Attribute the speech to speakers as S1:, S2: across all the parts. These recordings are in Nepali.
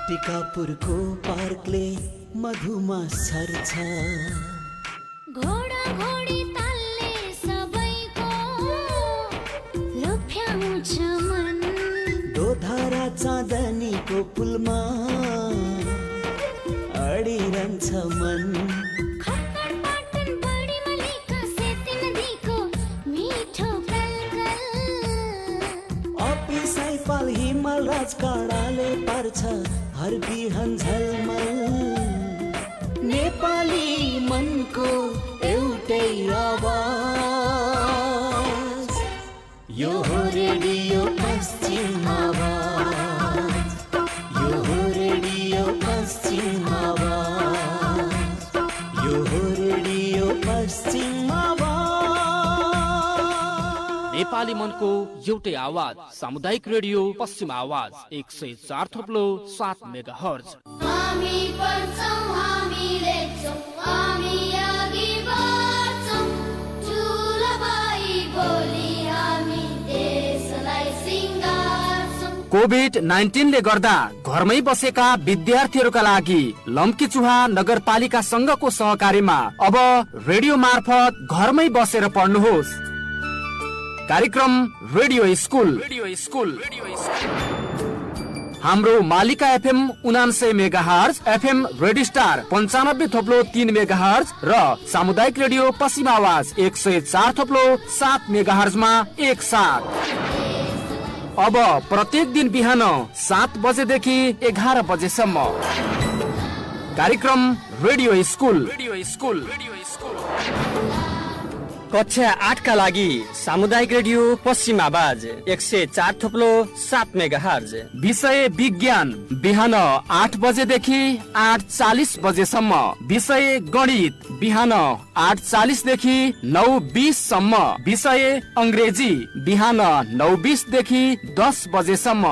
S1: टिकापुरको पार्कले मधुमा सर्छ,
S2: घोडा घोडी तालले सबैको लोभ्याउँछ मन।
S1: दोधारा चाँदनीको पुलमा अडिरहन्छ मन।
S2: खट्खड पाटन बढी मलिका सेती नदीको मिठो कलकल।
S1: अपिस आइफल हिमाल राजकाँडाले पार्छ हर बिहान झलमल। नेपाली मनको एउटै आवाज, यो हो रेडियो पश्चिम आवाज, यो हो रेडियो पश्चिम आवाज, यो हो रेडियो पश्चिम आवाज।
S3: नेपाली मनको एउटै आवाज सामुदायिक रेडियो पश्चिम आवाज 104.7 मेगाहर्ज।
S2: हामी बढ्छौँ, हामी लेख्छौँ, हामी अघि बढ्छौँ, ठुलो भाइ बोली हामी देशलाई सिंगार्छौँ।
S3: कोभिड-19 ले गर्दा घरमै बसेका विद्यार्थीहरूका लागि लम्कीचुहा नगरपालिका संघको सहकार्यमा अब रेडियो मार्फत घरमै बसेर पढ्नुहोस्। कार्यक्रम रेडियो स्कुल। हाम्रो मालिका FM 79 megahertz, FM radio star 95.3 megahertz र सामुदायिक रेडियो पश्चिम आवाज 104.7 मेगाहर्जमा एकसाथ। अब प्रत्येक दिन बिहान 7 बजेदेखि 11 बजेसम्म कार्यक्रम रेडियो स्कुल।
S4: कक्षा 8 का लागि सामुदायिक रेडियो पश्चिम आवाज 104.7 मेगाहर्ज।
S3: विषय विज्ञान बिहान 8 बजेदेखि 8:40 बजेसम्म। विषय गणित बिहान 8:40 देखि 9:20 सम्म। विषय अंग्रेजी बिहान 9:20 देखि 10 बजेसम्म।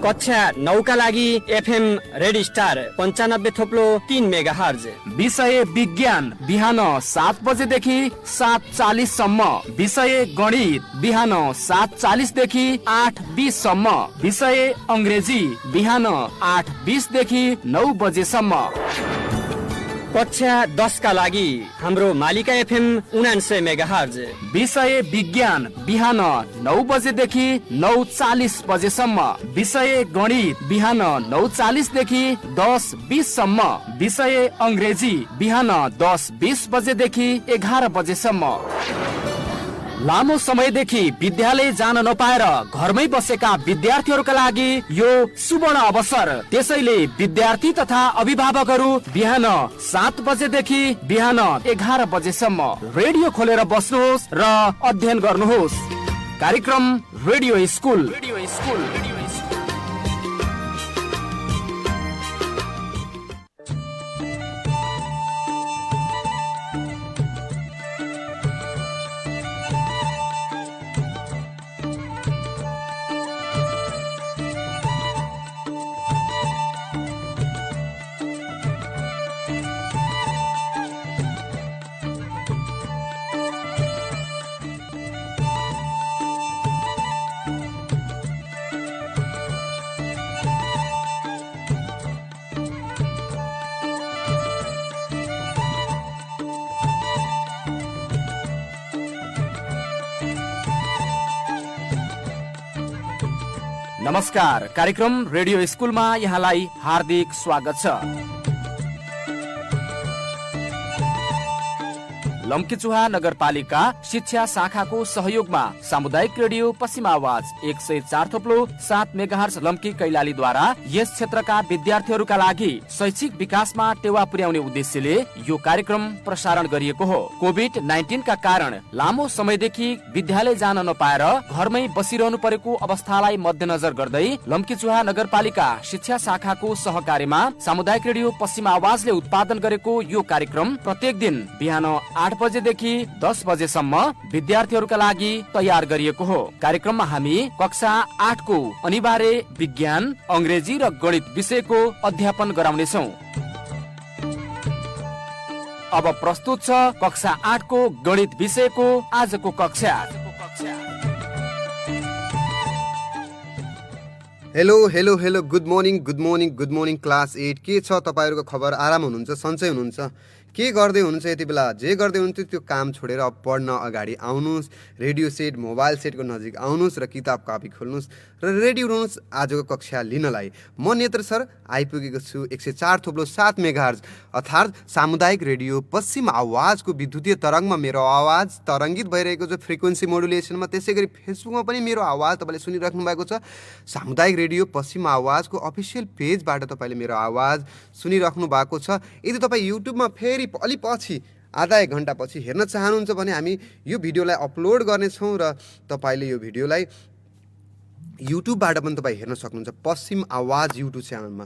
S4: कक्षा 9 का लागि एफएम रेडियो स्टार 95.3 मेगाहर्ज।
S3: विषय विज्ञान बिहान 7 बजेदेखि 7:40 सम्म। विषय गणित बिहान 7:40 देखि 8:20 सम्म। विषय अंग्रेजी बिहान 8:20 देखि 9 बजेसम्म।
S4: कक्षा 10 का लागि हाम्रो मालिका एफएम 79 मेगाहर्ज।
S3: विषय विज्ञान बिहान 9 बजेदेखि 9:40 बजेसम्म। विषय गणित बिहान 9:40 देखि 10:20 सम्म। विषय अंग्रेजी बिहान 10:20 बजेदेखि 11 बजेसम्म। लामो समयदेखि विद्यालय जान नपाएर घरमै बसेका विद्यार्थीहरूका लागि यो सुवर्ण अवसर। त्यसैले विद्यार्थी तथा अभिभावकहरू बिहान 7 बजेदेखि बिहान 11 बजेसम्म रेडियो खोलेर बस्नुहोस् र अध्ययन गर्नुहोस्। कार्यक्रम रेडियो स्कुल। नमस्कार, कार्यक्रम रेडियो स्कुलमा यहाँलाई हार्दिक स्वागत छ। लम्कीचुहा नगरपालिका शिक्षा शाखाको सहयोगमा सामुदायिक रेडियो पश्चिम आवाज 104.7 मेगाहर्ज लम्की कैलालीद्वारा यस क्षेत्रका विद्यार्थीहरूका लागि शैक्षिक विकासमा टेवा पुर्याउने उद्देश्यले यो कार्यक्रम प्रसारण गरिएको हो। कोभिड-19 का कारण लामो समयदेखि विद्यालय जान नपाएर घरमै बसिरहनु परेको अवस्थालाई मध्यनजर गर्दै लम्कीचुहा नगरपालिका शिक्षा शाखाको सहकार्यमा सामुदायिक रेडियो पश्चिम आवाजले उत्पादन गरेको यो कार्यक्रम प्रत्येक दिन बिहान 8 बजेदेखि 10 बजेसम्म विद्यार्थीहरूका लागि तयार गरिएको हो। कार्यक्रममा हामी कक्षा 8 को अनिवार्य विज्ञान, अंग्रेजी र गणित विषयको अध्यापन गराउनेछौँ। अब प्रस्तुत छ कक्षा 8 को गणित विषयको आजको कक्षा।
S5: हेलो गुड मर्निङ क्लास 8 के छ तपाईहरुको खबर आराम हुनुहुन्छ सन्चै हुनुहुन्छ के गर्दै हुनुहुन्छ यति बेला जे गर्दै हुनुहुन्छ त्यो काम छोडेर अब पढ्न अगाडि आउनुस् रेडियो सेट मोबाइल सेटको नजिक आउनुस् र किताब कपी खोल्नुस् र रेडी हुनुस् आजको कक्षा लिनलाई म नेत्र सर आइपुगेको छु 104.7 मेगाहर्ज अर्थात् सामुदायिक रेडियो पश्चिम आवाजको विद्युतीय तरङ्गमा मेरो आवाज तरङ्गित भइरहेको छ फ्रिक्वेन्सी मोडुलेसनमा त्यसैगरी फेसबुकमा पनि मेरो आवाज तपाईले सुनिराख्नु भएको छ सामुदायिक रेडियो पश्चिम आवाजको अफिसियल पेजबाट तपाईले मेरो आवाज सुनिराख्नु भएको छ यदि तपाई युट्युबमा फेरि अलि पछि आधा एक घण्टा पछि हेर्न चाहनुहुन्छ भने हामी यो भिडियोलाई अपलोड गर्नेछौँ र तपाईले यो भिडियोलाई युट्युबबाट पनि तपाईँ हेर्न सक्नुहुन्छ पश्चिम आवाज युट्युब च्यानलमा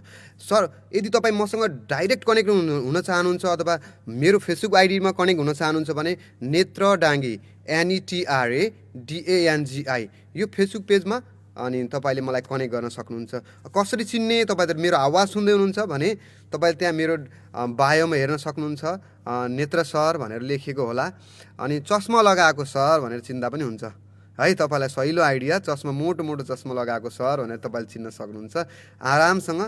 S5: सर यदि तपाईँ मसँग डाइरेक्ट कनेक्ट हुन चाहनुहुन्छ अथवा मेरो फेसबुक आइडीमा कनेक्ट हुन चाहनुहुन्छ भने नेत्र डाङ्गी NETRADANGI यो फेसबुक पेजमा अनि तपाईले मलाई कनेक्ट गर्न सक्नुहुन्छ कसरी चिन्ने तपाईले मेरो आवाज सुन्दै हुनुहुन्छ भने तपाईले त्यहाँ मेरो बायोमा हेर्न सक्नुहुन्छ नेत्र सर भनेर लेखेको होला अनि चस्मा लगाएको सर भनेर चिन्दा पनि हुन्छ है तपाईलाई सहिलो आइडिया चस्मा मोटो चस्मा लगाएको सर भनेर तपाईले चिन्न सक्नुहुन्छ आरामसँग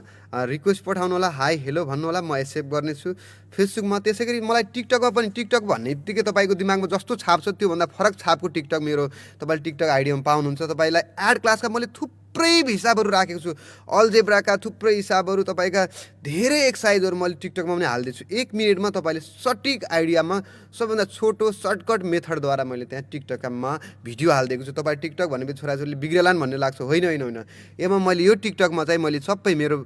S5: रिक्वेस्ट पठाउनु होला हाई हेलो भन्नु होला म एक्सेप्ट गर्नेछु फेसबुकमा त्यसैगरी मलाई टिकटकमा पनि टिकटक भन्ने बित्तिकै तपाईको दिमागमा जस्तो छाप छ त्यो भन्दा फरक छापको टिकटक मेरो तपाईले टिकटक आइडीमा पाउनुहुन्छ तपाईलाई एड क्लासका मैले थुप्रै हिसाबहरू राखेको छु अल्जेब्राका थुप्रै हिसाबहरू तपाईका धेरै एक्सरसाइजहरू मैले टिकटकमा पनि हाल्दैछु 1 मिनेटमा तपाईले सटिक आइडियामा सबभन्दा छोटो सर्टकट मेथडद्वारा मैले त्यहाँ टिकटकमा भिडियो हाल्दिएको छु तपाईँ टिकटक भनेपछि छोराछोरीले बिग्रेलान् भन्ने लाग्छ होइन एमा मैले यो टिकटकमा चाहिँ मैले सबै मेरो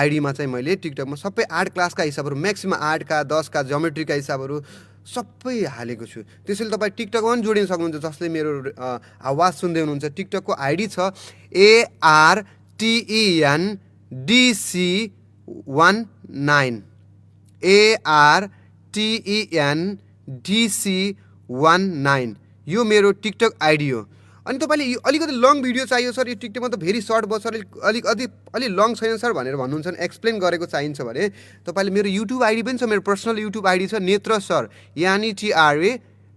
S5: आइडीमा चाहिँ मैले टिकटकमा सबै 8 क्लासका हिसाबहरू म्याक्सिमम 8 का 10 का ज्योमेट्रीका हिसाबहरू सबै हालेको छु त्यसैले तपाईँ टिकटकमा पनि जोडिन सक्नुहुन्छ जसले मेरो आवाज सुन्दै हुनुहुन्छ टिकटकको आइडी छ ARTENDC19 यो मेरो टिकटक आइडी हो अनि तपाईले यो अलिकति लङ भिडियो चाहियो सर यो टिकटकमा त भेरी सर्ट भयो सर अलि लङ छैन सर भनेर भन्नुहुन्छ एक्सप्लेन गरेको चाहिन्छ भने तपाईले मेरो युट्युब आइडी पनि छ मेरो पर्सनल युट्युब आइडी छ नेत्र सर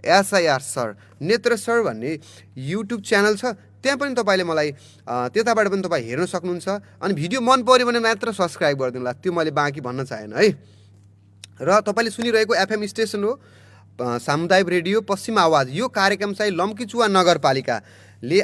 S5: NETRASIR सर नेत्र सर भन्ने युट्युब च्यानल छ त्यहाँ पनि तपाईले मलाई त्यताबाट पनि तपाईँ हेर्न सक्नुहुन्छ अनि भिडियो मन पर्यो भने मात्र सब्स्क्राइब गरिदिनु होला त्यो मैले बाँकी भन्न चाहेन है र तपाईले सुनिरहेको एफएम स्टेसन हो सामुदायिक रेडियो पश्चिम आवाज यो कार्यक्रम चाहिँ लम्कीचुवा नगरपालिकाले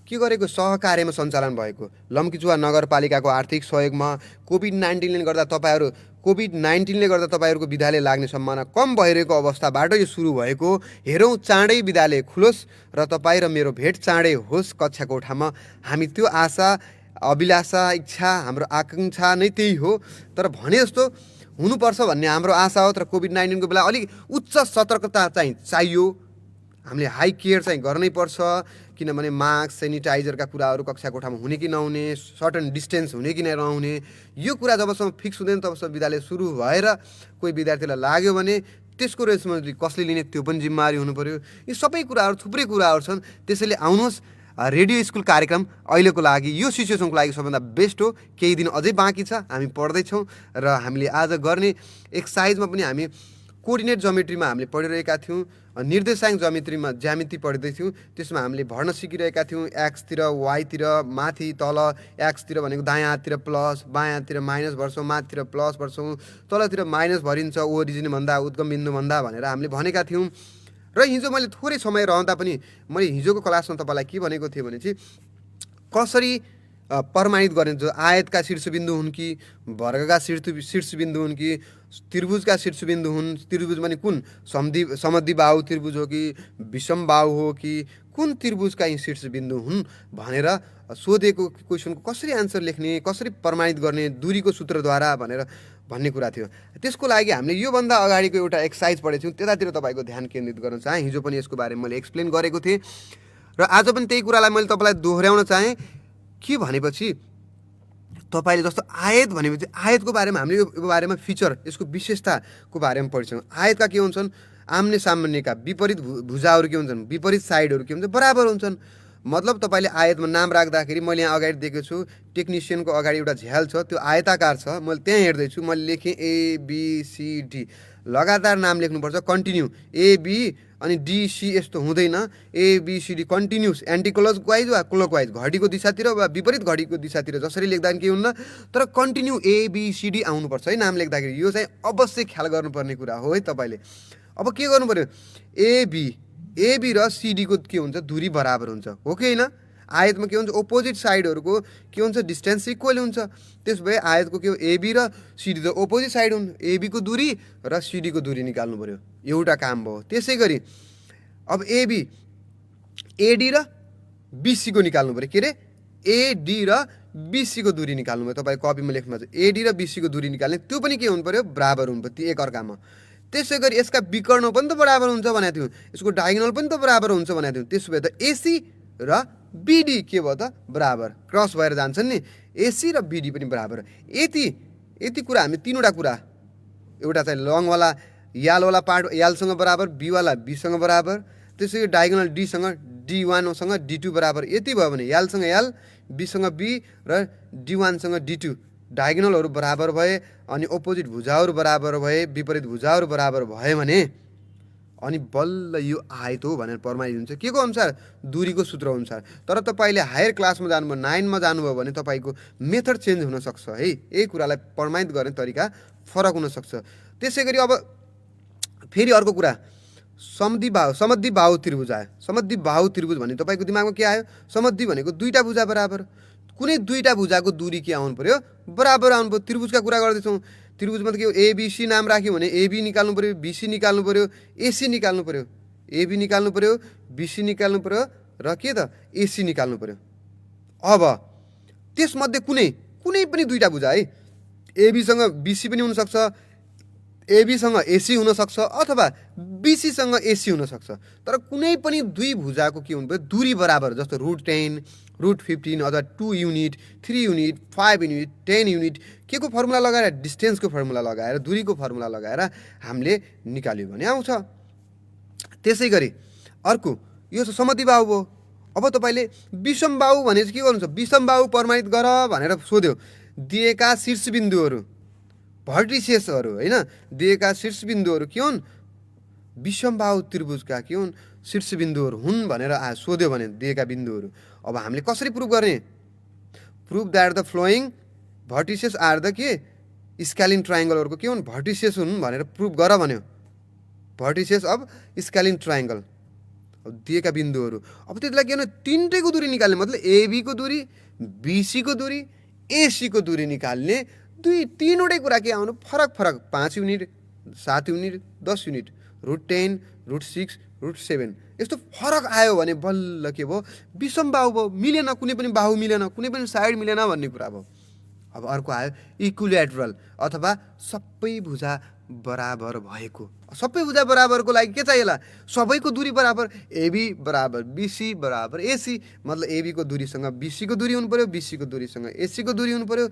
S5: के गरेको सहकार्यमा सञ्चालन भएको लम्कीचुवा नगरपालिकाको आर्थिक सहयोगमा कोभिड-19ले गर्दा तपाईहरुको विद्यालय लाग्ने सम्भावना कम भइरहेको अवस्थाबाट यो सुरु भएको हेरौँ चाँडै विद्यालय खुलोस् र तपाईँ र मेरो भेट चाँडै होस् कक्षा कोठामा हामी त्यो आशा अभिलाषा इच्छा हाम्रो आकांक्षा नै त्यही हो तर भने जस्तो हुनुपर्छ भन्ने हाम्रो आशा हो तर कोभिड-19 को बेला अलिक उच्च सतर्कता चाहिँ चाहियो हामीले हाई केयर चाहिँ गर्नै पर्छ किनभने मास्क सेनिटाइजरका कुराहरू कक्षा कोठामा हुने कि नहुने सर्टन डिस्टेन्स हुने कि नहुने यो कुरा जबसम्म फिक्स हुँदैन तबसम्म विद्यालय सुरु भएर कोही विद्यार्थीलाई लाग्यो भने त्यसको रेस्पोन्सिबिलिटी कसले लिने त्यो पनि जिम्मेवारी हुनु पर्यो यी सबै कुराहरू थुप्रै कुराहरू छन् त्यसैले आउनुहोस् रेडियो स्कुल कार्यक्रम अहिलेको लागि यो सिचुएसनको लागि सबभन्दा बेस्ट हो केही दिन अझै बाँकी छ हामी पढ्दैछौँ र हामीले आज गर्ने एक्सर्साइजमा पनि हामी कोअर्डिनेट ज्योमेट्रीमा हामीले पढिरहेका थियौँ निर्देशाङ्क ज्यामिति पढ्दै थियौँ त्यसमा हामीले भर्न सिकिरहेका थियौँ एक्सतिर वाइतिर माथि तल एक्सतिर भनेको दायाँ हाततिर प्लस बायाँ हाततिर माइनस भर्छौँ माथितिर प्लस भर्छौँ तलतिर माइनस भरिन्छ ओरिजिन भन्दा उद्गम बिन्दु भन्दा भनेर हामीले भनेका थियौँ र हिजो मैले थोरै समय रहँदा पनि मैले हिजोको क्लासमा तपाईलाई के भनेको थिएँ भने चाहिँ कसरी प्रमाणित गर्ने जो आयतका शीर्षबिन्दु हुन् कि वर्गका शीर्षबिन्दु हुन् कि त्रिभुजका शीर्षबिन्दु हुन् त्रिभुज भने कुन समद्विबाहु त्रिभुज हो कि विषम बाहु हो कि कुन त्रिभुजका यी शीर्षबिन्दु हुन् भनेर सोधेको क्वेसनको कसरी आन्सर लेख्ने कसरी प्रमाणित गर्ने दूरीको सूत्रद्वारा भनेर भन्ने कुरा थियो त्यसको लागि हामीले योभन्दा अगाडिको एउटा एक्सर्साइज पढेको थियौँ त्यतातिर तपाईको ध्यान केन्द्रित गर्न चाहे हिजो पनि यसको बारेमा मैले एक्सप्लेन गरेको थिएँ र आज पनि त्यही कुरालाई मैले तपाईलाई दोहोर्याउन चाहे के भनेपछि तपाईले जस्तो आयत भनेपछि आयतको बारेमा हामीले यो बारेमा फिचर यसको विशेषताको बारेमा पढ्छौँ आयतका के हुन्छन् आम्ने सामान्यका विपरीत भुजाहरू के हुन्छन् विपरीत साइडहरू के हुन्छ बराबर हुन्छन् मतलब तपाईले आयतमा नाम राख्दाखेरि मैले यहाँ अगाडि दिएको छु टेक्निसियनको अगाडि एउटा झ्याल छ त्यो आयताकार छ मैले त्यहाँ हेर्दैछु मैले लेखेँ ABCD लगातार नाम लेख्नुपर्छ कन्टिन्यू AB अनि डिसी यस्तो हुँदैन। एबिसिडी कन्टिन्युस एन्टी क्लकवाइज वा क्लकवाइज घडीको दिशातिर वा विपरीत घडीको दिशातिर जसरी लेख्दा पनि के हुन्न, तर कन्टिन्यू एबिसिडी आउनुपर्छ है नाम लेख्दाखेरि। यो चाहिँ अवश्य ख्याल गर्नुपर्ने कुरा हो है तपाईँले। अब के गर्नु पर्यो, एबी र सिडीको के हुन्छ, दूरी बराबर हुन्छ, हो कि होइन। आयतमा के हुन्छ, अपोजिट साइडहरूको के हुन्छ, डिस्टेन्स इक्वल हुन्छ। त्यसो भए आयतको के हो, एबी र सिडी त अपोजिट साइड हुन्, एबीको दूरी र सिडीको दूरी निकाल्नु पर्यो, एउटा काम भयो। त्यसै गरी अब एडी र बिसीको निकाल्नु पर्यो, के अरे एडी र बिसीको दूरी निकाल्नु पर्यो। तपाईँ कपीमा लेख्नु पर्छ एडी र बिसीको दूरी निकाल्ने, त्यो पनि के हुनु पर्यो, बराबर हुनु पर्यो ती एकअर्कामा। त्यसै गरी यसका विकर्ण पनि त बराबर हुन्छ भनेको थियौँ, यसको डायगोनल पनि त बराबर हुन्छ भनेको थियौँ। त्यसो भए त एसी र बिडी के भयो त, बराबर क्रस भएर जान्छन् नि, एसी र बिडी पनि बराबर। यति कुरा हामी तीनवटा कुरा, एउटा चाहिँ लङवाला यालवाला पार्ट यालसँग बराबर, बीवाला बीसँग बराबर, त्यसै गरी डायगोनल डीसँग D1सँग D2 बराबर। यति भयो भने यालसँग याल, बीसँग बी र D1सँग D2 डायगोनलहरू बराबर भए, अनि अपोजिट भुजाहरू बराबर भए, विपरीत भुजाहरू बराबर भए भने अनि बल्ल यो आयत हो भनेर प्रमाणित हुन्छ। के को अनुसार, दूरीको सूत्र अनुसार। तर तपाईँले हायर क्लासमा जानुभयो, 9मा जानुभयो भने तपाईँको मेथड चेन्ज हुनसक्छ है, यही कुरालाई प्रमाणित गर्ने तरिका फरक हुनसक्छ। त्यसै गरी अब फेरि अर्को कुरा, समद्विबाहु त्रिभुज आयो। समद्विबाहु त्रिभुज भने तपाईँको दिमागमा के आयो, समद्वि भनेको दुईटा भुजा बराबर, कुनै दुईटा भुजाको दूरी के आउनु पर्यो, बराबर आउनु पर्यो। त्रिभुजका कुरा गर्दैछौँ, त्रिभुजमा त के हो, एबिसी नाम राख्यो भने एबी निकाल्नु पर्यो, बिसी निकाल्नु पर्यो, एसी निकाल्नु पर्यो, एबी निकाल्नु पर्यो, बिसी निकाल्नु पर्यो र के त एसी निकाल्नु पर्यो। अब त्यसमध्ये कुनै पनि दुईटा भुजा है, एबीसँग बिसी पनि हुनसक्छ, एबीसँग एसी हुनसक्छ, अथवा बिसीसँग एसी हुनसक्छ, तर कुनै पनि दुई भुजाको के हुनु पर्यो, दूरी बराबर। जस्तो √10, √15 अथवा 2 युनिट, 3 युनिट, 5 युनिट, 10 युनिट, के को फर्मुला लगाएर, डिस्टेन्सको फर्मुला लगाएर, दूरीको फर्मुला लगाएर हामीले निकाल्यो भने आउँछ। त्यसै गरी अर्को यो समद्विबाहु भयो। अब तपाईँले विषमबाहु भने चाहिँ के गर्नुहुन्छ, विषमबाहु प्रमाणित गर भनेर सोध्यो। दिएका शीर्षबिन्दुहरू भर्टिसेसहरू होइन, दिएका शीर्षबिन्दुहरू के हुन्, विषमबाहु त्रिभुजका के हुन्, शीर्षबिन्दुहरू हुन् भनेर सोध्यो भने दिएका बिन्दुहरू। अब हामीले कसरी प्रुभ गर्ने, prove that the following vertices are the के स्क्यालिन ट्रायङ्गलहरूको के हुन्, भर्टिसेस हुन् भनेर प्रुभ गर भन्यो। भर्टिसेस अफ स्क्यालिन ट्रायङ्गल, अब दिएका बिन्दुहरू। अब त्यसलाई के भने तिनटैको दूरी निकाल्ने, मतलब एबीको दूरी, बिसीको दूरी, एसीको दूरी निकाल्ने। तीनवटै कुरा के आउनु, फरक 5 युनिट, 7 युनिट, 10 युनिट, √10, √6, √7 यस्तो फरक आयो भने बल्ल के भयो, विषमबाहु भयो। मिलेन, कुनै पनि बाहु मिलेन, कुनै पनि साइड मिलेन भन्ने कुरा भयो। अब अर्को आयो इक्विल्याटरल, अथवा सबै भुजा बराबर भएको। सबै भुजा बराबरको लागि के चाहिएला, सबैको दूरी बराबर, एबी बराबर बिसी बराबर एसी, मतलब एबीको दूरीसँग बिसीको दूरी हुनु पर्यो, बिसीको दूरीसँग एसीको दूरी हुनु पर्यो,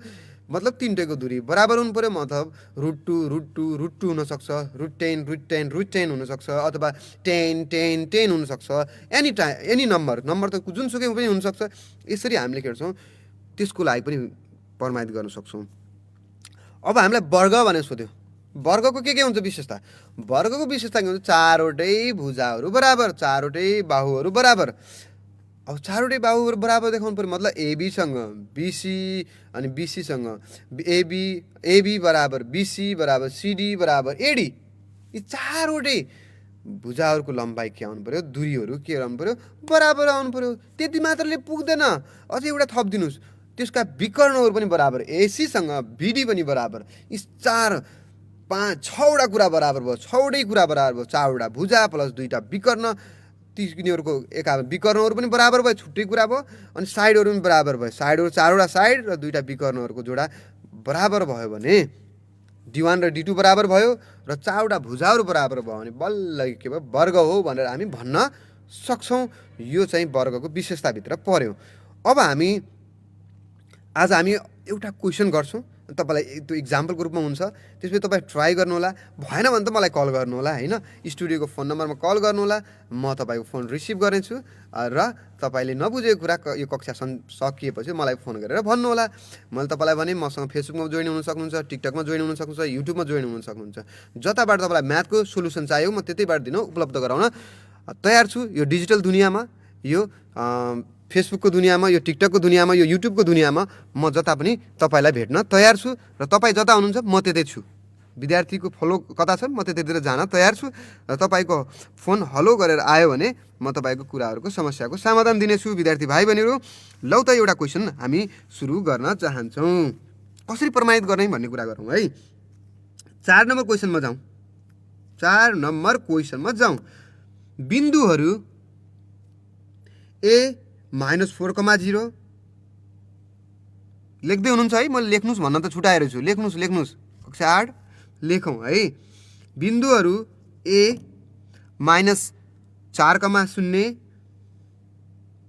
S5: मतलब तिनटैको दूरी बराबर हुनु पर्यो। मतलब √2 हुनसक्छ, √10 हुनसक्छ, अथवा 10 हुनसक्छ, एनी नम्बर त जुनसुकै पनि हुनसक्छ। यसरी हामीले के गर्छौँ, त्यसको लागि पनि प्रमाणित गर्न सक्छौँ। अब हामीलाई वर्ग भनेर सोध्यो, वर्गको के हुन्छ विशेषता, वर्गको विशेषता के हुन्छ, चारवटै भुजाहरू बराबर, चारवटै बाहुहरू बराबर। अब चारवटै बाहुहरू बराबर देखाउनु पर्यो, मतलब एबीसँग बिसी, अनि बिसीसँग एबी बराबर बिसी बराबर सिडी बराबर एडी, यी चारवटै भुजाहरूको लम्बाइ के आउनु पर्यो, दूरीहरू के आउनु पर्यो, बराबर आउनु पर्यो। त्यति मात्रले पुग्दैन, अझै एउटा थपिदिनुहोस्, त्यसका विकर्णहरू पनि बराबर, एसीसँग बिडी पनि बराबर। यी 4, 5, 6वटा कुरा बराबर भयो, 6वटै कुरा बराबर भयो। 4वटा भुजा प्लस 2टा विकर्ण, तिनीहरूको विकर्णहरू पनि बराबर भयो, छुट्टै कुरा भयो। अनि साइडहरू पनि बराबर भयो, साइडहरू 4वटा साइड र 2टा विकर्णहरूको जोडा बराबर भयो भने D1 र D2 बराबर भयो र 4वटा भुजाहरू बराबर भयो भने बल्ल के भयो, वर्ग हो भनेर हामी भन्न सक्छौँ। यो चाहिँ वर्गको विशेषताभित्र पर्यो। अब आज हामी एउटा क्वेसन गर्छौँ, तपाईँलाई त्यो इक्जाम्पलको रूपमा हुन्छ। त्यसपछि तपाईँ ट्राई गर्नुहोला, भएन भने त मलाई कल गर्नुहोला होइन, स्टुडियोको फोन नम्बरमा कल गर्नुहोला, म तपाईँको फोन रिसिभ गर्नेछु र तपाईँले नबुझेको कुरा यो कक्षा सकिएपछि मलाई फोन गरेर भन्नुहोला। मैले तपाईँलाई भने मसँग फेसबुकमा जोइन हुन सक्नुहुन्छ, टिकटकमा जोइन हुन सक्नुहुन्छ, युट्युबमा जोइन हुन सक्नुहुन्छ। जताबाट तपाईँलाई म्याथको सोल्युसन चाहियो म त्यतैबाट दिन उपलब्ध गराउन तयार छु। यो डिजिटल दुनियाँमा, यो फेसबुकको दुनियाँमा, यो टिकटकको दुनियाँमा, यो युट्युबको दुनियाँमा म जता पनि तपाईँलाई भेट्न तयार छु र तपाईँ जता हुनुहुन्छ म त्यतै छु। विद्यार्थीको फलो कता छ म त्यतैतिर जान तयार छु र तपाईँको फोन हलो गरेर आयो भने म तपाईँको कुराहरूको समस्याको समाधान दिनेछु। विद्यार्थी भाइ बहिनीहरू, लौ त एउटा क्वेसन हामी सुरु गर्न चाहन्छौँ। कसरी प्रमाणित गर्ने भन्ने कुरा गरौँ है। 4 नम्बर क्वेसनमा जाउँ। 4 नम्बर क्वेसनमा जाउँ। बिन्दुहरू A -4,0 लेख्दै हुनुहुन्छ है, मैले लेख्नुहोस् भन्न त छुटाएर छु। लेख्नुहोस् कक्षा 8 लेखौँ है। बिन्दुहरू A -4,0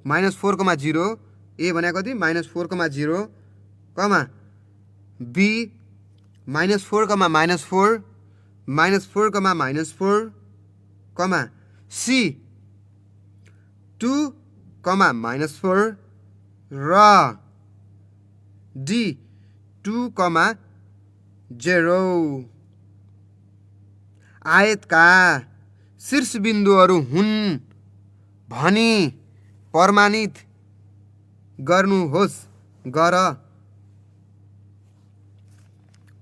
S5: -4,0 A भने कति -4,0 कमा B -4,-4 -4,-4 कमा C 2, -4 र D 2,0 आयतका शीर्ष बिन्दुहरू हुन् भनी प्रमाणित गर्नुहोस्।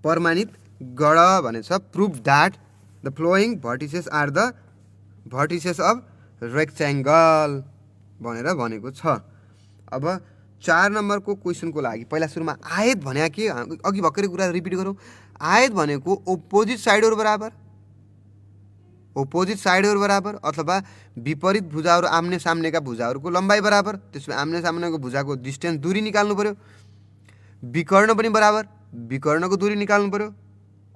S5: प्रमाणित गर भनेछ। Prove that the following vertices are the vertices of rectangle भनेर भनेको छ। अब 4 नम्बरको क्वेसनको लागि पहिला सुरुमा आयत भने के, अघि भर्खरै कुरा रिपिट गरौँ। आयत भनेको अपोजिट साइडहरू बराबर अथवा विपरीत भुजाहरू आम्ने सामनेका भुजाहरूको लम्बाइ बराबर। त्यसपछि आम्ने सामनेको भुजाको डिस्टेन्स दूरी निकाल्नु पर्यो। विकर्ण पनि बराबर, विकर्णको दूरी निकाल्नु पर्यो।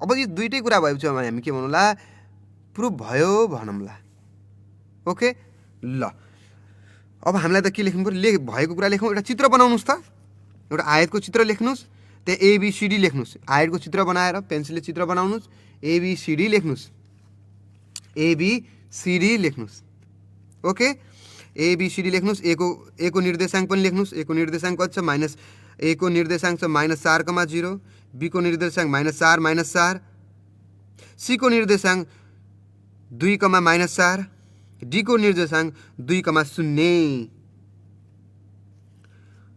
S5: अब यो दुईटै कुरा भएपछि हामी के भनौँला, प्रुफ भयो भनौँला। ओके ल, अब हामीलाई त के लेख्नु पर्यो, भएको कुरा लेखौँ। एउटा चित्र बनाउनुहोस् त, एउटा आयतको चित्र लेख्नुहोस्, त्यहाँ ABCD लेख्नुहोस्। आयतको चित्र बनाएर पेन्सिलले चित्र बनाउनुहोस्, ABCD लेख्नुहोस्, ABCD लेख्नुहोस्। ओके, ABCD लेख्नुहोस्। A को निर्देशाङ्क पनि लेख्नुहोस्। A को निर्देशाङ्क कति छ A को निर्देशाङ्क छ -4,0, B को निर्देशाङ्क -4, -4, C को निर्देशाङ्क 2,-4, D को निर्देशाङ्क 2,0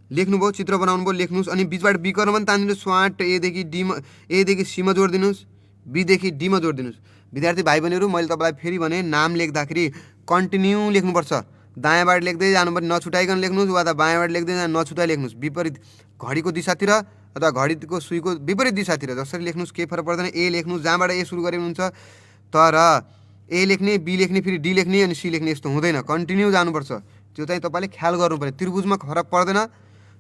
S5: लेख्नुभयो। चित्र बनाउनु भयो, लेख्नुहोस्। अनि बिचबाट विकर्ण पनि तानिदिनुहोस्। स्वाट एदेखि C मा जोडिदिनुहोस्, B देखि D मा जोडिदिनुहोस्। विद्यार्थी भाइ बहिनीहरू, मैले तपाईँलाई फेरि भने नाम लेख्दाखेरि कन्टिन्यू लेख्नुपर्छ। दायाँबाट लेख्दै जानुपर्ने, नछुटाइकन लेख्नुहोस्, वा त बायाँबाट लेख्दै नछुटाइ लेख्नुहोस्। विपरीत घडीको दिशातिर अथवा घडीको सुईको विपरीत दिशातिर जसरी लेख्नुहोस् केही फरक पर्दैन। A लेख्नुहोस्, जहाँबाट A सुरु गरे हुन्छ। तर A लेख्ने, B लेख्ने, फेरि D लेख्ने अनि C लेख्ने यस्तो हुँदैन, कन्टिन्यू जानुपर्छ। त्यो चाहिँ तपाईँले ख्याल गर्नु पर्यो। त्रिभुजमा फरक पर्दैन,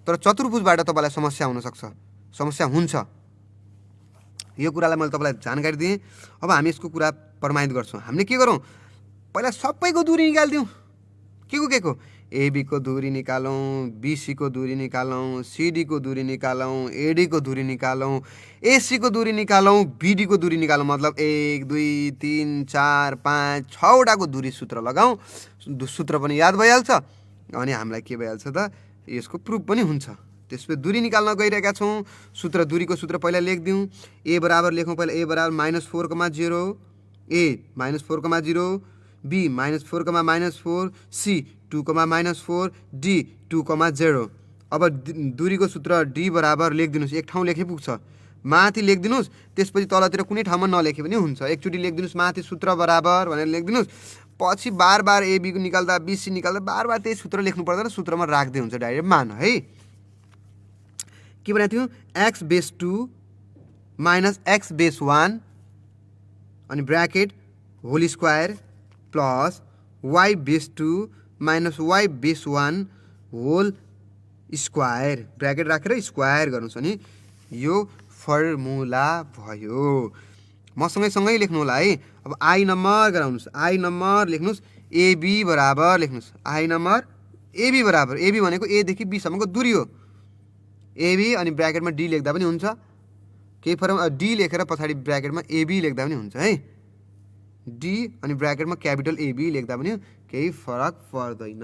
S5: तर चतुर्भुजबाट तपाईँलाई समस्या हुनसक्छ, समस्या हुन्छ। यो कुरालाई मैले तपाईँलाई जानकारी दिएँ। अब हामी यसको कुरा प्रमाणित गर्छौँ। हामीले के गरौँ, पहिला सबैको दूरी निकालिदिउँ। के को AB को दूरी निकालौँ, BC को दूरी निकालौँ, CD को दूरी निकालौँ, AD को दूरी निकालौँ, AC को दूरी निकालौँ, BD को दूरी निकालौँ। मतलब 1, 2, 3, 4, 5, 6वटाको दूरी सूत्र लगाउँ। सूत्र पनि याद भइहाल्छ अनि हामीलाई के भइहाल्छ त, यसको प्रुफ पनि हुन्छ। त्यसपछि दूरी निकाल्न गइरहेका छौँ। दूरीको सूत्र पहिला लेखिदिउँ। A बराबर लेखौँ पहिला। A बराबर -4,0, A -4,0, B -4,-4, C 2,-4, D 2,0। अब दूरीको सूत्र D बराबर लेखिदिनुहोस्। एक ठाउँ लेखे पुग्छ, माथि लेखिदिनुहोस्। त्यसपछि तलतिर कुनै ठाउँमा नलेखे पनि हुन्छ। एकचोटि लेखिदिनुहोस्, माथि सूत्र बराबर भनेर लेखिदिनुहोस्। पछि बार AB को निकाल्दा, BC निकाल्दा बार त्यही सूत्र लेख्नु पर्दैन, सूत्रमा राख्दै हुन्छ, डाइरेक्ट मान है। के भनेको थियो, x⁻2 - x⁻1 अनि bracket whole square plus y⁻2 - y⁻1 whole square, bracket राखेर स्क्वायर गर्नुहोस्। अनि यो फर्मुला भयो। मसँगै लेख्नु होला है। अब I नम्बर गराउनुहोस्। I नम्बर लेख्नुहोस्। AB बराबर लेख्नुहोस्। I नम्बर AB बराबर, AB भनेको A देखि B सम्मको दूरी हो। AB अनि ब्र्याकेटमा D लेख्दा पनि हुन्छ। केही फरक डी लेखेर पछाडि ब्र्याकेटमा एबी लेख्दा पनि हुन्छ है। डी अनि ब्र्याकेटमा क्यापिटल एबी लेख्दा पनि केही फरक पर्दैन।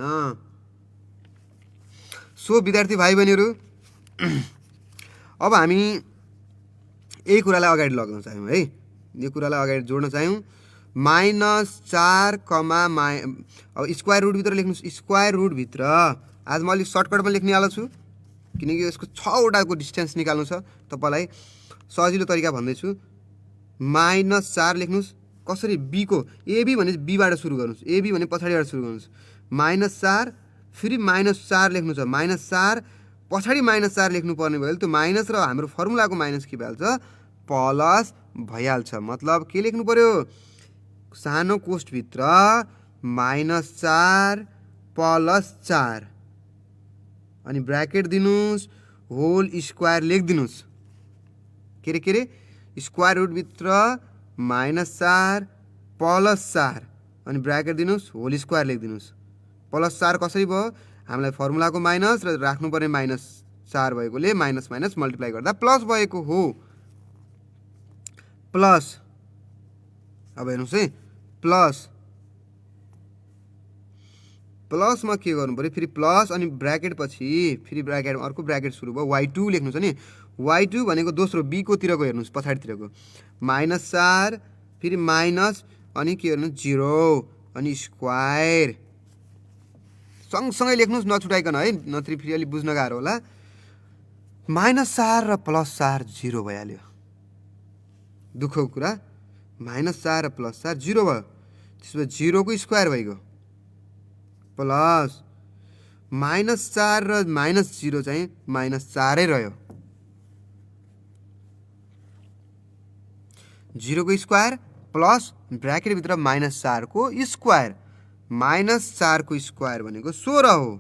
S5: सो विद्यार्थी भाइ बहिनीहरू अब हामी यही कुरालाई अगाडि लग्न चाह्यौँ है, यो कुरालाई अगाडि जोड्न चाह्यौँ। -4 अब स्क्वायर रुटभित्र लेख्नुहोस्। स्क्वायर रुटभित्र आज म अलिक सर्टकटमा लेख्ने वाला छु किनकि यसको 6वटाको डिस्टेन्स निकाल्नु छ। तपाईँलाई सजिलो तरिका भन्दैछु। -4 लेख्नुहोस्। कसरी बीको एबी भने बीबाट सुरु गर्नुहोस्, एबी भने पछाडिबाट सुरु गर्नुहोस्। -4 फेरि -4 लेख्नु छ। -4 पछाडि -4 लेख्नुपर्ने भयो त्यो माइनस र हाम्रो फर्मुलाको माइनस के भइहाल्छ प्लस भइहाल्छ। मतलब के लेख्नु पर्यो सानो कोष्ठभित्र -4 + 4 अनि ब्र्याकेट दिनुहोस् होल स्क्वायर लेखिदिनुहोस्। के अरे स्क्वायर रुटभित्र -4 + 4 अनि ब्र्याकेट दिनुहोस् होल स्क्वायर लेखिदिनुहोस्। +4 कसरी भयो हामीलाई फर्मुलाको माइनस र राख्नुपर्ने -4 भएकोले माइनस माइनस मल्टिप्लाई गर्दा प्लस भएको हो। प्लस अब हेर्नुहोस् है प्लसमा के गर्नु पर्यो फेरि प्लस अनि ब्र्याकेट पछि फेरि ब्र्याकेटमा अर्को ब्र्याकेट सुरु भयो y2 लेख्नु छ नि। y2 भनेको दोस्रो बीको तिरको हेर्नुहोस् पछाडितिरको -4 फेरि माइनस अनि के हेर्नु 0 अनि स्क्वायर सँगसँगै लेख्नुहोस् नछुटाइकन है, नत्र फेरि अलि बुझ्न गाह्रो होला। -4 र +4 0 भइहाल्यो। दुःखको कुरा -4 र +4 0 भयो। त्यसपछि 0 को स्क्वायर भइगयो प्लस -4 र -0 चाहिँ -4 रह्यो। 0 को स्क्वायर प्लस ब्र्याकेटभित्र -4 को स्क्वायर। -4 को स्क्वायर भनेको 16 हो।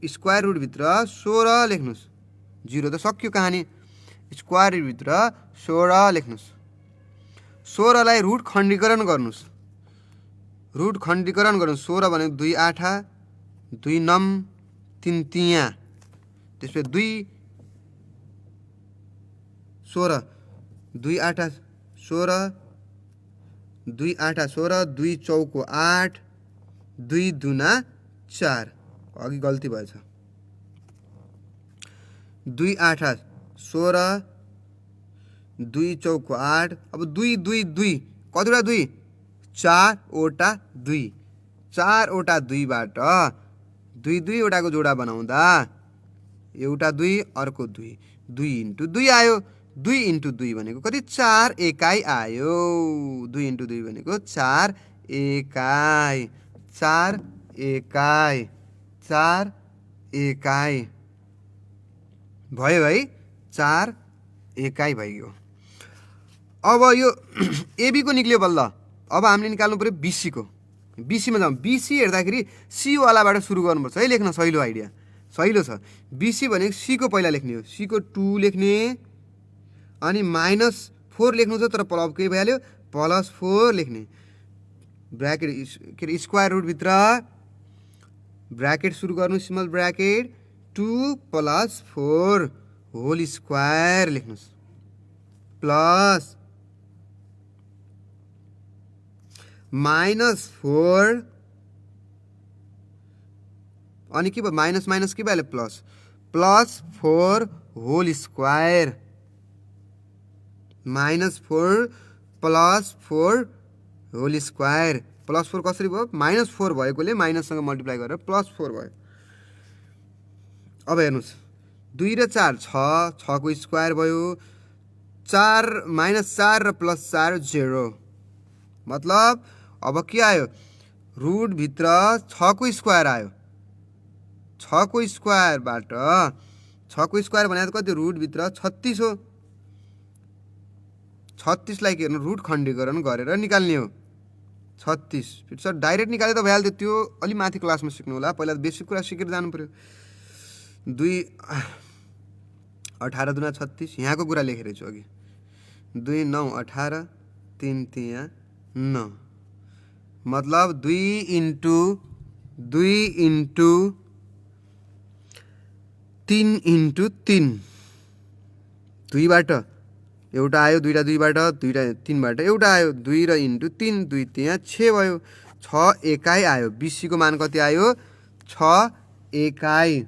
S5: स्क्वायर रुटभित्र 16 लेख्नुहोस्। 0 त सक्यो कहानी। स्क्वायर रुटभित्र 16 लेख्नुहोस्। 16 लाई रुट खण्डीकरण गर्नुहोस्। 16 भनेको 2 8 2 9 3 3 त्यसपछि 2 16 2 8 16 2 8 16 2 चौको 8 2 दुना 4 अघि गल्ती भएछ। 2 8 16 2 चौको 8 अब 2 2 2 कतिवटा 2 4 वटा 2 4 वटा 2 बाट 2 2 वटाको जोडा बनाउँदा एउटा 2 अर्को 2 2 × 2 आयो। 2 × 2 भनेको कति 4 एकाइ आयो। 2 × 2 भनेको 4 एकाइ 4 एकाइ 4 एकाइ भयो है। 4 एकाइ भइगयो। अब यो एबी को निक्ल्यो बल्ल। अब हामीले निकाल्नु पर्यो बीसी को। बीसी मा जाउँ। बीसी हेर्दाखेरि सी वालाबाट सुरु गर्नुपर्छ है लेख्न सहिलो आइडिया सहिलो छ। बीसी भनेको सी को पहिला लेख्ने हो। सी को 2 लेख्ने अनि -4 लेख्नु छ तर प्लस के भइहाल्यो +4 लेख्ने। ब्र्याकेट के अरे स्क्वायर रुटभित्र ब्र्याकेट सुरु गर्नु स्मल ब्र्याकेट 2 + 4 होल स्क्वायर लेख्नुहोस् प्लस -4 अनि के भयो माइनस माइनस के भयो plus +4 whole square -4 +4 whole square. +4 कसरी भयो -4 भएकोले माइनससँग मल्टिप्लाई गरेर +4 भयो। अब हेर्नुहोस् 2 र 4 6 को स्क्वायर भयो। 4 -4 र +4 0 मतलब अब के आयो रुट भित्र 6 को स्क्वायर आयो। 6 को स्क्वायरबाट 6 को स्क्वायर भनेको कति रुट भित्र 36 हो। 36 लाई के गर्नु रुट खण्डीकरण गरेर निकाल्ने हो। 36 फिर सर डाइरेक्ट निकाले त भइहाल्थ्यो। त्यो अलि माथि क्लासमा सिक्नु होला। पहिला बेसिक कुरा सिकेर जानु पर्यो। 2 18 दुना 36 यहाँको कुरा लेखेर छु अघि। 2 9 18 3 3 9 मतलब 2 × 3 × 3 2 बाट एउटा आयो, दुईटा दुईबाट, दुईटा तिनबाट एउटा आयो, 2 र इन्टु 3, 2 त्यहाँ 6 भयो, 6 एकाइ आयो। बिसीको मान कति आयो? 6 एकाइ।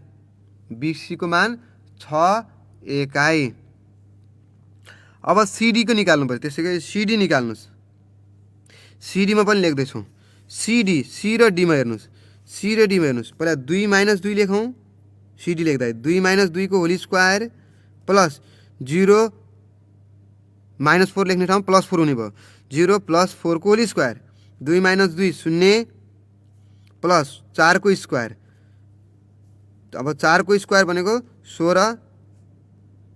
S5: बिसीको मान 6 एकाइ। अब सिडीको निकाल्नु पर्यो, त्यसै गरी सिडी निकाल्नुहोस्। सिडीमा पनि लेख्दैछौँ, सिडी, सी र डीमा हेर्नुहोस्, सी र डीमा हेर्नुहोस्। पहिला 2 - 2 लेखौँ, सिडी लेख्दा 2 - 2 को होल स्क्वायर प्लस 0 -4 लेख्ने ठाउँ +4 हुने भयो, 0 + 4 को होल स्क्वायर, 2 - 2 0 प्लस 4 को स्क्वायर। अब 4 को स्क्वायर भनेको 16,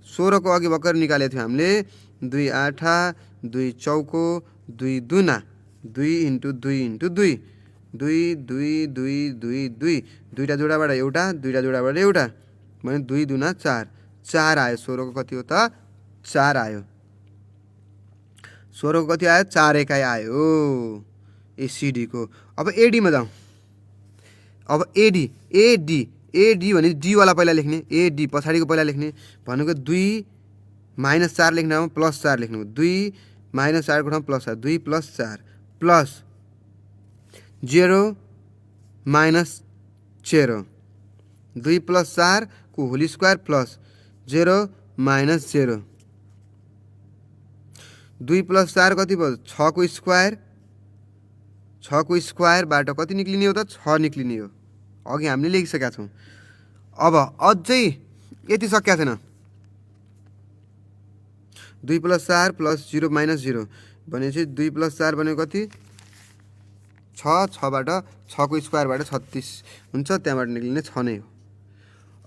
S5: 16 को अघि भर्खर निकालेको थियो हामीले, 2 8 2 चौको 2 दुना, 2 इन्टु 2 इन्टु 2, 2 2 2 2 2, दुईटा जोडाबाट एउटा, दुईटा जोडाबाट एउटा भने 2 दुना 4, 4 आयो। 16 को कति हो त? 4 आयो। 16 को कति आयो? 4 एकाइ आयो एसिडी को। अब एडीमा जाउँ। अब एडी, एडी, एडी भने डी वाला पहिला लेख्ने, एडी पछाडिको पहिला लेख्ने भनेको 2 - 4 लेख्ने ठाउँमा +4 लेख्नु, 2 - 4 को ठाउँमा +4, 2 + 4 प्लस 0 - 0, 2 + 4 को होल स्क्वायर प्लस 0 - 0, 2 + 4 कति भयो? 6 को स्क्वायर, 6 को स्क्वायरबाट कति निक्लिने हो त? 6 निक्लिने हो। अघि हामीले लेखिसकेका छौँ। अब अझै यति सकिया छैन, 2 + 4 प्लस 0 - 0 भनेपछि 2 + 4 भनेको कति? 6, 6बाट 6 को स्क्वायरबाट 36 हुन्छ, त्यहाँबाट निक्लिने 6 नै हो।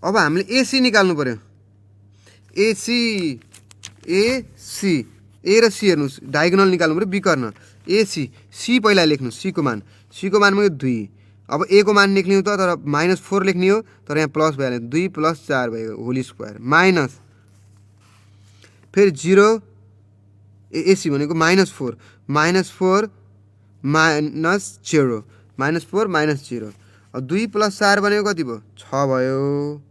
S5: अब हामीले एसी निकाल्नु पर्यो। एसी, एसी, ए र सी हेर्नुहोस्, डायगोनल निकाल्नु पर्यो, विकर्ण। एसी, सी पहिला लेख्नु, सी को मान, सी को मान भयो 2। अब ए को मान निक्लिनु त, तर -4 लेख्ने हो, तर यहाँ प्लस भइहाल्यो, 2 + 4 भयो होल स्क्वायर माइनस फेरि 0, एसी भनेको -4, -4 - 0, -4 - 0। अब 2 + 4 भनेको कति भयो? 6 भयो,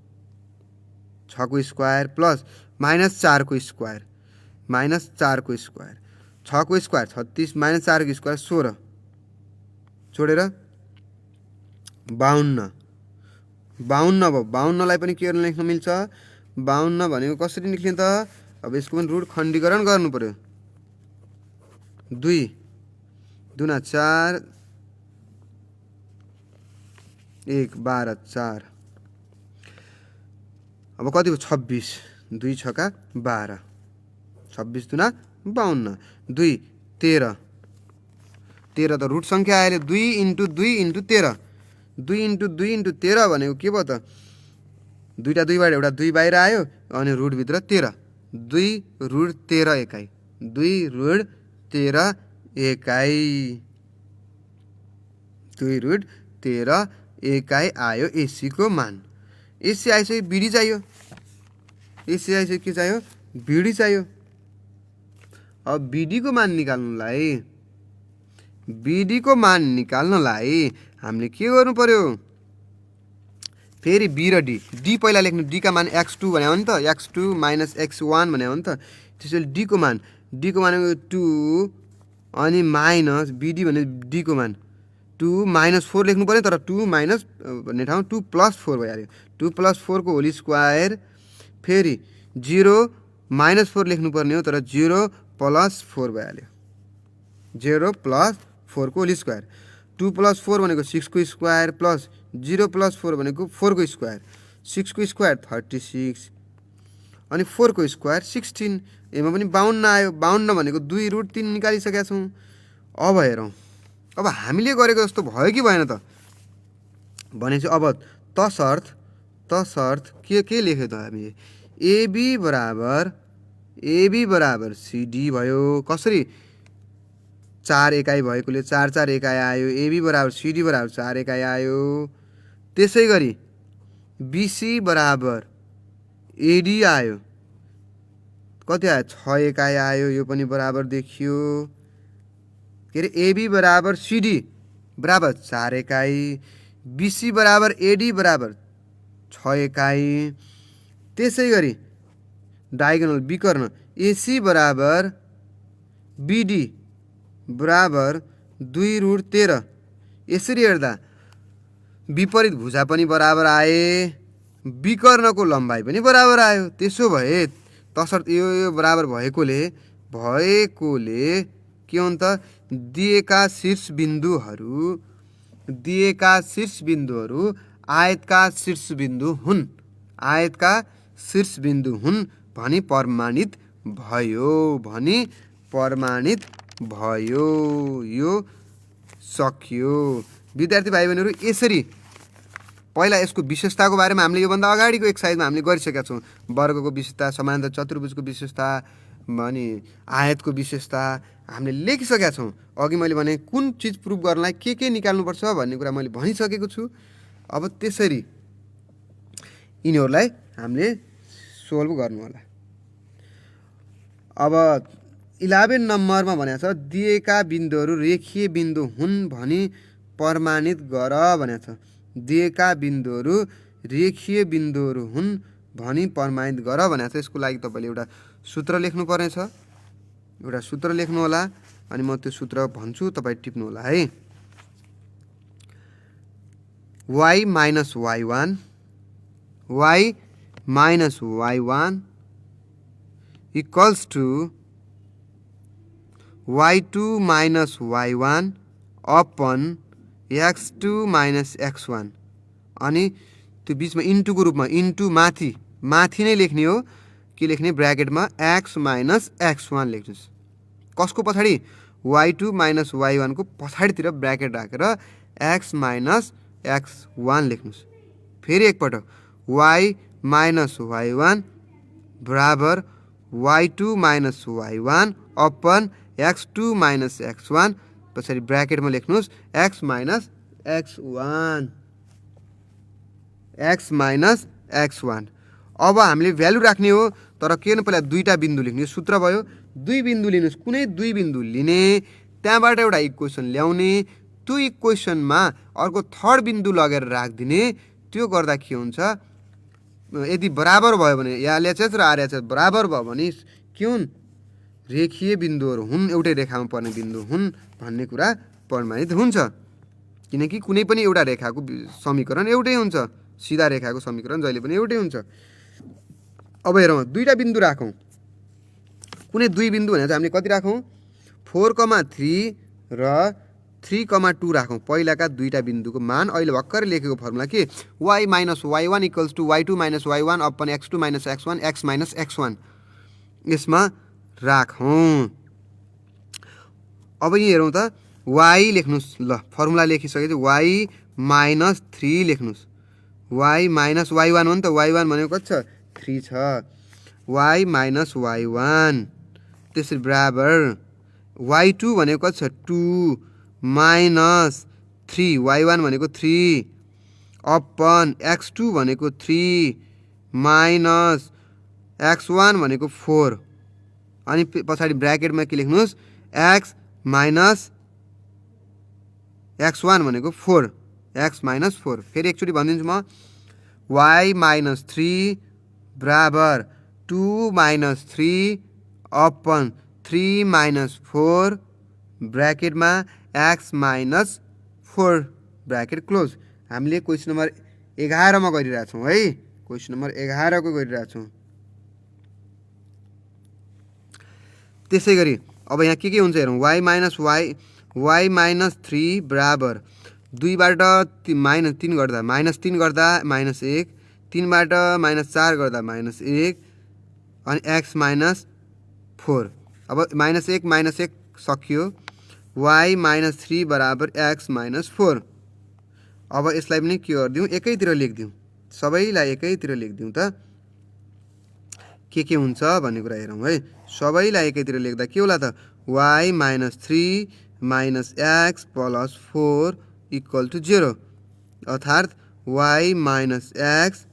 S5: 6 को स्क्वायर प्लस -4 को स्क्वायर, -4 को स्क्वायर, 6 को स्क्वायर 36 -4 को स्क्वायर 16, छोडेर 52, 52 भयो। 52 लाई पनि के लेख्न मिल्छ? 52 भनेको कसरी निक्लिन्छ त? अब यसको पनि रुट खण्डीकरण गर्नु पर्यो, 2 दुना 4 1 12 4, अब कति भयो? 26, 2 छका 12, 26 दुना 52, 2 13, 13 त रुट सङ्ख्या आयो, 2 इन्टु 2 इन्टु 13, 2 इन्टु 2 इन्टु 13 भनेको के भयो त? दुईटा दुईबाट एउटा 2 बाहिर आयो अनि रुटभित्र 13, 2 रुट 13 एकाइ, 2 रुट 13 एकाइ, 2 रुट 13 एकाइ आयो एसी को मान। एसी आइसक्यो, बिडी चाहियो, एसी आइसक्यो, के चाहियो? बिडी चाहियो। अब बिडी को मान निकाल्नुलाई, बिडी को मान निकाल्नलाई हामीले के गर्नु पर्यो? फेरि बी र डी, डी पहिला लेख्नु, डी का मान x2 भने हो नि त, x2 - x1 भने हो नि त। त्यसैले डी को मान, डी को मान 2 अनि माइनस बिडी भने डी को मान 2 - 4 लेख्नु पर्यो, तर 2 माइनस भन्ने ठाउँ 2 + 4 भइहाल्यो, 2 + 4 को होल स्क्वायर, फेरि 0 - 4 लेख्नु पर्ने हो, तर 0 + 4 भइहाल्यो, 0 + 4 को होल स्क्वायर, 2 + 4 भनेको 6 को स्क्वायर प्लस 0 + 4 भनेको 4 को स्क्वायर, 6 को स्क्वायर 36 अनि 4 को स्क्वायर 16, यसमा पनि 52 आयो। 52 भनेको 2 रुट 3 निकालिसकेका छौँ। अब हेरौँ, अब हामीले गरेको जस्तो भयो कि भएन त भनेपछि अब तसर्थ के लेख्यो त हामीले? एबी बराबर सिडी भयो। कसरी? 4 एकाइ भएकोले 4 4 एकाइ आयो, एबी बराबर सिडी बराबर 4 एकाइ आयो। त्यसै गरी बीसी बराबर एडी आयो, कति आयो? 6 एकाइ आयो, यो पनि बराबर देखियो। के अरे एबी बराबर सिडी बराबर 4 एकाइ, बीसी बराबर एडी बराबर 6 एकाइ। त्यसै गरी डायगोनल विकर्ण AC बराबर BD बराबर 2√13। यसरी हेर्दा विपरीत भुजा पनि बराबर आए, विकर्णको लम्बाइ पनि बराबर आयो। त्यसो भए तसर्थ यो बराबर भएकोले के हो त दिएका शीर्ष बिन्दुहरू आयतका शीर्ष बिन्दु हुन् भनी प्रमाणित भयो। यो सकियो। विद्यार्थी भाइ बहिनीहरू, यसरी पहिला यसको विशेषताको बारेमा हामीले योभन्दा अगाडिको एक्सर्साइजमा हामीले गरिसकेका छौँ। वर्गको विशेषता, समान्तर चतुर्भुजको विशेषता, अनि आयतको विशेषता हामीले लेखिसकेका छौँ। अघि मैले भने कुन चिज प्रुभ गर्नलाई के निकाल्नुपर्छ भन्ने कुरा मैले भनिसकेको छु। अब त्यसरी यिनीहरूलाई हामीले सोल्भ गर्नु होला। अब 11 नम्बरमा भनेको छ दिएका बिन्दुहरू रेखीय बिन्दु हुन् भनी प्रमाणित गर भनेको छ। दिएका बिन्दुहरू रेखीय बिन्दुहरू हुन् भनी प्रमाणित गर भनेको छ। यसको लागि तपाईँले एउटा सूत्र लेख्नु पर्नेछ। एउटा सूत्र लेख्नु होला, अनि म त्यो सूत्र भन्छु, तपाईँ टिप्नु होला है। y minus y1 equals to y2 minus y1 upon x2 minus x1। अनि त्यो बिचमा इन्टुको रूपमा, इन्टु माथि नै लेख्ने हो। के लेख्ने? ब्र्याकेटमा x minus x1 लेख्नुहोस्। कसको पछाडि? y2 minus y1 को पछाडितिर ब्र्याकेट राखेर x minus x1 लेख्नुहोस्। फेरि एकपटक y minus y1 बराबर y2 minus y1 upon x2 minus x1 पछाडि ब्र्याकेटमा लेख्नुहोस् x minus x1। अब हामीले भ्यालु राख्ने हो, तर के न पहिला दुईटा बिन्दु लेख्ने सूत्र भयो। दुई बिन्दु लिनुहोस्, कुनै दुई बिन्दु लिने, त्यहाँबाट एउटा इक्वेसन ल्याउने, त्यो इक्वेसनमा अर्को थर्ड बिन्दु लगेर राखिदिने। त्यो गर्दा के हुन्छ, यदि बराबर भयो भने LHS र RHS बराबर भयो भने के हुन्? रेखीय बिन्दुहरू हुन्, एउटै रेखामा पर्ने बिन्दु हुन् भन्ने कुरा प्रमाणित हुन्छ। किनकि कुनै पनि एउटा रेखाको समीकरण एउटै हुन्छ, सिधा रेखाको समीकरण जहिले पनि एउटै हुन्छ। अब हेरौँ, दुईटा बिन्दु राखौँ। कुनै दुई बिन्दु भने चाहिँ हामीले कति राखौँ? 4,3 र 3,2 राखौँ। पहिलाका दुईटा बिन्दुको मान अहिले भर्खर लेखेको फर्मुला के? y minus y1 equals to y2 minus y1 upon x2 minus x1 x minus x1 यसमा राखौँ। अब यी हेरौँ त, y लेख्नुहोस्। ल, फर्मुला लेखिसकेपछि y minus 3 लेख्नुहोस्। y minus y1 हो नि त, y1 भनेको कति छ? 3 छ। y minus y1 त्यसरी बराबर y2 भनेको कति छ? 2 minus 3, y1 भनेको 3 अपन x2 भनेको 3 minus x1 भनेको 4। अनि पछाडि ब्र्याकेटमा के लेख्नुहोस्? x minus x1 भनेको 4, x minus 4। फेरि एकचोटि भनिदिन्छु म, y minus 3 बराबर 2 minus 3 upon 3 minus 4 ब्र्याकेटमा x minus 4 bracket close. हामीले क्वेसन नम्बर 11 मा गरिरहेछौँ है। क्वेसन नम्बर 11 को गरिरहेछौँ। त्यसै गरी अब यहाँ के हुन्छ हेरौँ। y minus 3 बराबर 2 बाट -3 गर्दा -3 गर्दा -1, 3 बाट -4 गर्दा -1 अनि x minus 4। अब -1 सकियो। y minus 3 बराबर x minus 4। अब यसलाई पनि के गरिदिउँ? एकैतिर लेखिदिउँ, सबैलाई एकैतिर लेखिदिउँ त के हुन्छ भन्ने कुरा हेरौँ है। सबैलाई एकैतिर लेख्दा के होला त? y minus 3 minus x plus 4 equal to 0 अर्थात् y minus x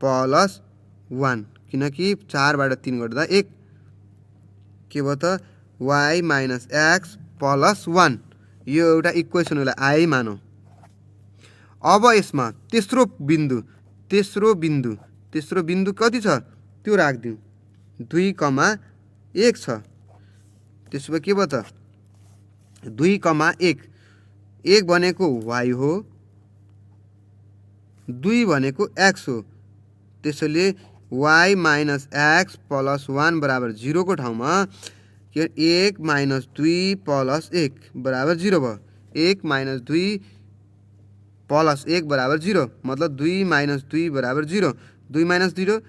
S5: plus 1। किनकि 4 बाट 3 गर्दा 1 के भयो त? y minus x plus 1। यो एउटा इक्वेसन होला, आई मानौँ। अब यसमा तेस्रो बिन्दु कति छ त्यो राखिदिउँ। 2,1 छ। त्यसो भए के भयो त 2,1 1 भनेको y हो, 2 भनेको x हो। त्यसैले y माइनस x प्लस 1 बराबर 0 को ठाउँमा 1 माइनस 2 प्लस 1 बराबर 0 भयो। 1 माइनस 2 प्लस 1 बराबर 0 मतलब 2 माइनस 2 बराबर 0। 2 माइनस 0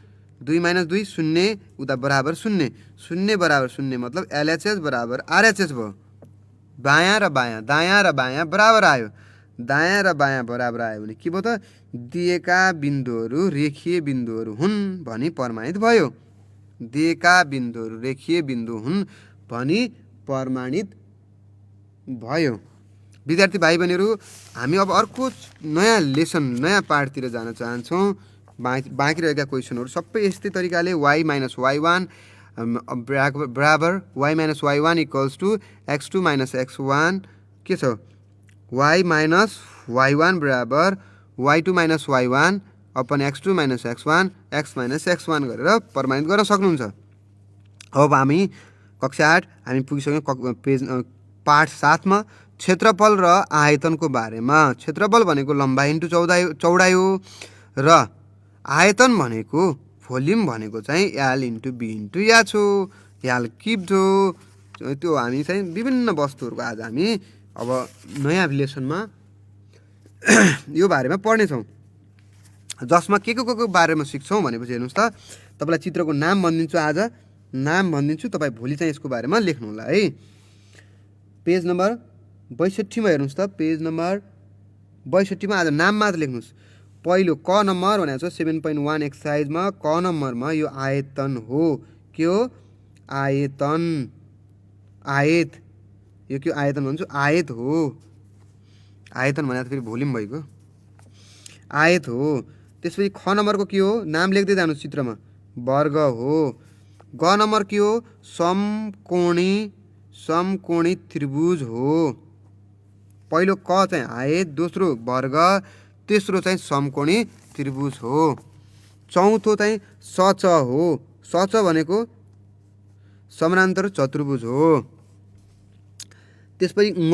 S5: 2 माइनस 2 0 उता बराबर 0। 0 बराबर 0 मतलब LHS बराबर RHS भयो। बायाँ र बायाँ दायाँ र बायाँ बराबर आयो। दायाँ र बायाँ बराबर आयो भने के भयो त दिएका बिन्दुहरू रेखीय बिन्दुहरू हुन् भनी प्रमाणित भयो। दिएका बिन्दुहरू रेखीय बिन्दु हुन् भनी प्रमाणित भयो। विद्यार्थी भाइ बहिनीहरू हामी अब अर्को नयाँ लेसन नयाँ पाठतिर जान चाहन्छौँ। बाँकी रहेका क्वेसनहरू सबै यस्तै तरिकाले y माइनस y1 बराबर y minus y1 equals to x2 minus x1 के छ y माइनस y1 बराबर y2 minus y1 upon x2 minus x1 x minus x1 गरेर प्रमाणित गर्न सक्नुहुन्छ। अब हामी कक्षा 8 हामी पुगिसक्यौँ पेज पाठ 7 मा क्षेत्रफल र आयतनको बारेमा। क्षेत्रफल भनेको लम्बाइ इन्टु चौडाइ हो र आयतन भनेको भोल्युम भनेको चाहिँ L इन्टु B इन्टु याच हो, याल किब्ड हो। त्यो हामी चाहिँ विभिन्न वस्तुहरूको आज हामी अब नयाँ लेसनमा यो बारेमा पढ्नेछौँ, जसमा के बारेमा सिक्छौँ भनेपछि हेर्नुहोस् त तपाईँलाई चित्रको नाम भनिदिन्छु। आज नाम भनिदिन्छु, तपाईँ भोलि चाहिँ यसको बारेमा लेख्नु होला है। पेज नम्बर 62 मा हेर्नुहोस् त, पेज नम्बर 62 मा आज नाम मात्र लेख्नुहोस्। पहिलो क नम्बर भनेको छ 7.1 एक्सर्साइजमा क नम्बरमा यो आयतन हो। के हो आयतन, आयत यो के आयतन भन्छु आयत हो। आयतन भने त फेरि भोल्युम भइगयो, आयत हो। त्यसपछि ख नम्बरको के हो नाम लेख्दै जानुहोस् चित्रमा, वर्ग हो। ग नम्बर के हो समकोणी त्रिभुज हो। पहिलो क चाहिँ आयत, दोस्रो वर्ग, तेस्रो चाहिँ समकोणी त्रिभुज हो। चौथो चाहिँ सच हो। सच भनेको समानान्तर चतुर्भुज हो। त्यसपछि ङ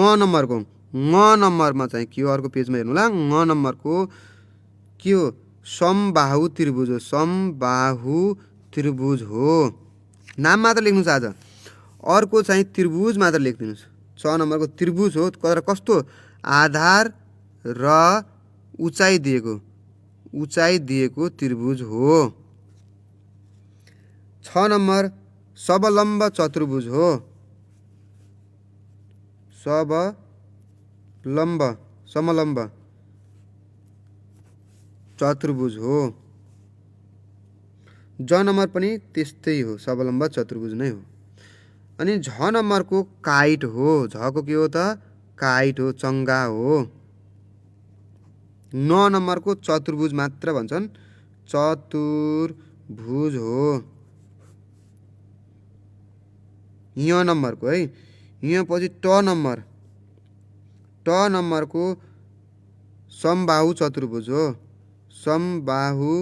S5: नम्बरमा चाहिँ के हो अर्को पेजमा हेर्नु होला। ङ नम्बरको के हो समबाहु त्रिभुज हो। समबाहु त्रिभुज हो। नाम मात्र लेख्नुहोस् आज। अर्को चाहिँ त्रिभुज मात्र लेखिदिनुहोस्। 6 नम्बरको त्रिभुज हो तर कस्तो आधार र उचाइ दिएको त्रिभुज हो। 6 नम्बर सबलम्ब चतुर्भुज हो। समलम्ब चतुर्भुज हो। ज नम्बर पनि त्यस्तै हो, सबलम्ब चतुर्भुज नै हो। अनि झ नम्बरको काइट हो। झको के हो त काइट हो, चङ्गा हो। 9 नम्बरको चतुर्भुज मात्र भन्छन्, चतुर्भुज हो। य नम्बरको है, यहाँ पछि ट नम्बरको समबाहु चतुर्भुज हो। समबाहु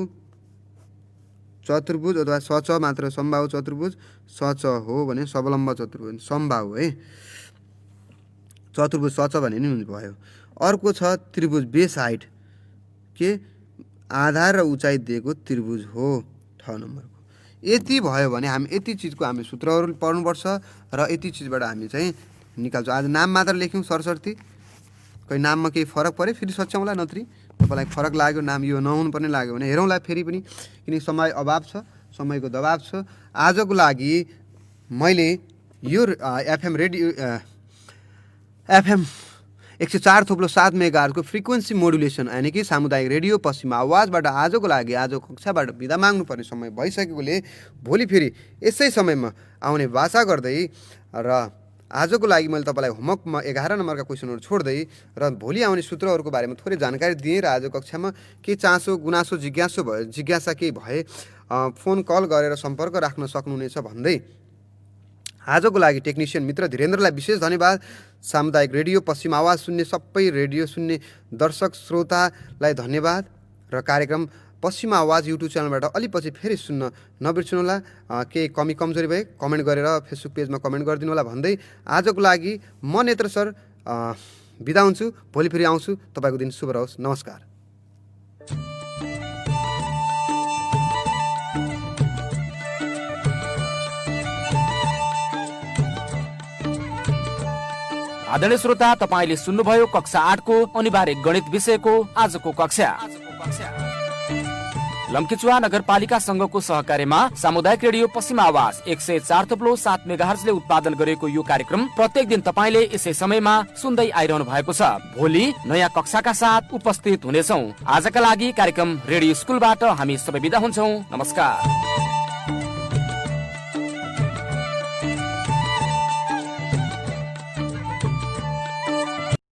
S5: चतुर्भुज अथवा सच मात्र समबाहु चतुर्भुज सच हो भने सबलम्ब चतुर्भुज समबाहु है। चतुर्भुज सच भने नि भयो। अर्को छ त्रिभुज बेसाइड, के आधार र उचाइ दिएको त्रिभुज हो 6 नम्बरको। यति भयो भने हामी यति चिजको हामी सूत्रहरू पढ्नुपर्छ र यति चिजबाट हामी चाहिँ निकाल्छौँ। आज नाम मात्र लेख्यौँ सरसर्ती, कोही नाममा केही फरक पऱ्यो फेरि सच्याउँला, नत्री तपाईँलाई फरक लाग्यो नाम यो नहुनुपर्ने लाग्यो भने हेरौँला फेरि पनि, किनकि समय अभाव छ, समयको दबाब छ। आजको लागि मैले यो एफएम 104.7 मेगाहर्जको फ्रिक्वेन्सी मोडुलेसन यानि कि सामुदायिक रेडियो पश्चिम आवाजबाट आजको लागि आजको कक्षाबाट बिदा माग्नुपर्ने समय भइसकेकोले भोलि फेरि यसै समयमा आउने भाषा गर्दै र आजको लागि मैले तपाईँलाई होमवर्कमा 11 नम्बरका क्वेसनहरू छोड्दै र भोलि आउने सूत्रहरूको बारेमा थोरै जानकारी दिएँ र आज कक्षामा के चासो गुनासो जिज्ञासा केही भए फोन कल गरेर सम्पर्क राख्न सक्नुहुनेछ भन्दै आजको लागि टेक्निसियन मित्र धीरेन्द्रलाई विशेष धन्यवाद। सामुदायिक रेडियो पश्चिम आवाज सुन्ने सबै रेडियो सुन्ने दर्शक श्रोतालाई धन्यवाद र कार्यक्रम पश्चिम आवाज युट्युब च्यानलबाट अलि पछि फेरि सुन्न नबिर्सनुहोला। केही कमी कमजोरी भए कमेन्ट गरेर फेसबुक पेजमा कमेन्ट गरिदिनु होला भन्दै आजको लागि म नेत्र सर बिदा हुन्छु। भोलि फेरि आउँछु। तपाईँको दिन शुभ रहोस्। नमस्कार।
S3: आदरणीय श्रोता, तपाईले सुन्नुभयो कक्षा 8 को अनिवार्य गणित विषयको आजको कक्षा। लम्कीचुवा नगरपालिका संघको सहकार्यमा सामुदायिक रेडियो पश्चिम आवाज 104.7 मेगाहर्जले उत्पादन गरेको यो कार्यक्रम प्रत्येक दिन तपाईले यसै समयमा सुन्दै आइरहनु भएको छ। भोलि नयाँ कक्षाका साथ उपस्थित हुनेछौँ। आजका लागि कार्यक्रम रेडियो स्कुलबाट हामी सबै बिदा हुन्छौँ। नमस्कार।